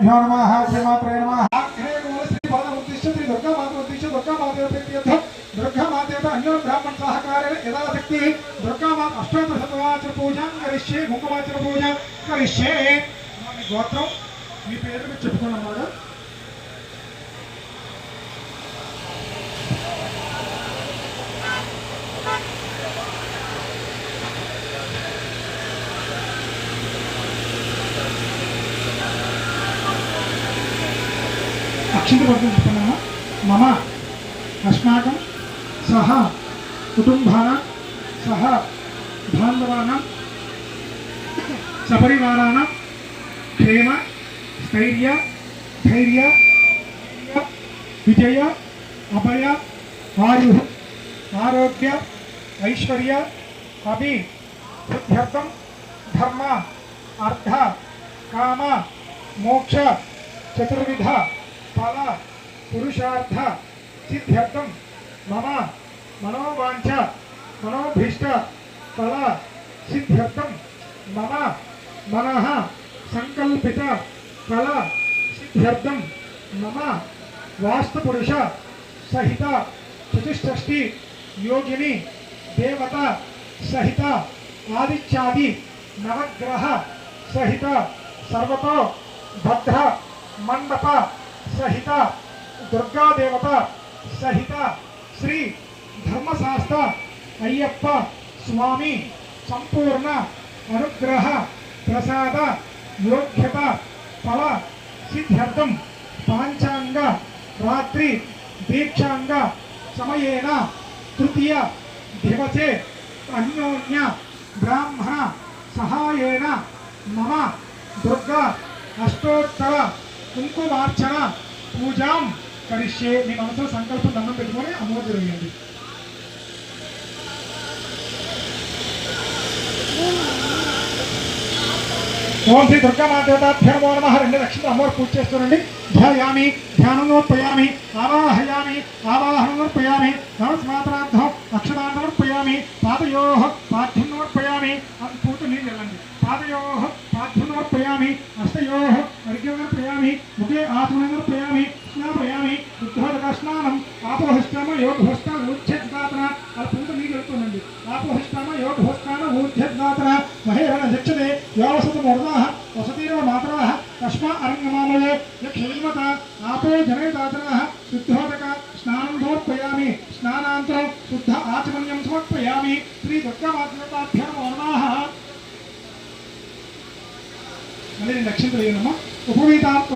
नमः श्रीमात्रे नमः श्री पदमुद्दिश्य श्री दुर्गा माता उद्दिश्य दुर्गा माता प्रीत्यर्थं दुर्गा माता अन्य ब्राह्मण सहकारेण यथाशक्ति दुर्गा माता अष्टोत्तरशतवाचन पूजां करिष्ये कुंकुमार्चन पूजां करिष्ये गोत्रं మీ పేరు మీరు చెప్పుకున్నమాట అక్షంతపత్రం చెప్పుకున్నాము మమ అస్మాకం సహ కుటుంబానాం సహ బాంధవానాం సపరివారానాం క్షేమ स्थैर्य धैर्य विजय अभय आयु आरोग्य ऐश्वर्य अभिवृद्ध्यर्थं धर्म अर्थ काम मोक्ष चतुर्विध फल पुरुषार्थ सिद्ध्यर्थं मम मनोवांछ मनोभीष्ट फल सिद्ध्यर्थं मम मनः संकल्पित फल सिद्ध्यर्थं मम वास्तुपुरुष सहित चतुष्षष्टि योगिनी देवता सहित आदित्यादि नवग्रह सहित सर्वतो भद्र मंडप सहित दुर्गा देवता सहित श्री धर्मशास्त्र अय्यप्प स्वामी संपूर्ण अनुग्रह प्रसाद योग्यता फल सिद्ध्यर्थं पांचांग रात्रि दीक्षांग समयेन तृतीय दिवसे अन्योन्य ब्राह्मण सहायेन मम दुर्गा अष्टोत्तर कुंकुमार्चन पूजां करिष्ये మీ మనసులో సంకల్పం దండం పెట్టుకొని అమ్మవారికి చేయండి ओम श्री दुर्गा मातेभ्यो नमो नमः రెండు లక్షల అమ్మవారి పూజ చేస్తున్నాండి ధ్యాయామి ధ్యానోత్పయామి ఆవాహయామి ఆవాహనోత్పయామి నమస్మాత్రార్థం అక్షరాన్నోత్పయామి పాదయోః పాద్యనోత్పయామి అది పూత నీళ్ళు వెళ్ళండి పాదయోః పాద్యనోత్పయామి హస్తయోః అర్ఘ్యనోత్పయామి ముఖే ఆత్మనోత్పయామి స్నాపయామి ఉద్ధోదక స్నానం ఆపోహిష్టామ యోగోష్టాన ఊర్ధ్యద్గాత్ర అది పూత నీళ్ళు వెళ్తుందండి ఆపోహిష్టామ యోగోష్టాన ఊర్ధ్యద్గాత్ర మహేరణ దక్షతే योवसतमूर्धाः वसतीरव मातराः तस्मा अरण्यमालये यक्षिल्मत आपो जनयदातराः शुद्धोदक स्नानं समर्पयामि स्नानान्तरं शुद्ध आचमन्यं समर्पयामि श्री दुर्गा माताभ्यो नमः मళ్ళీ 2 లక్షలు వేయనమ్మా ఉపవీత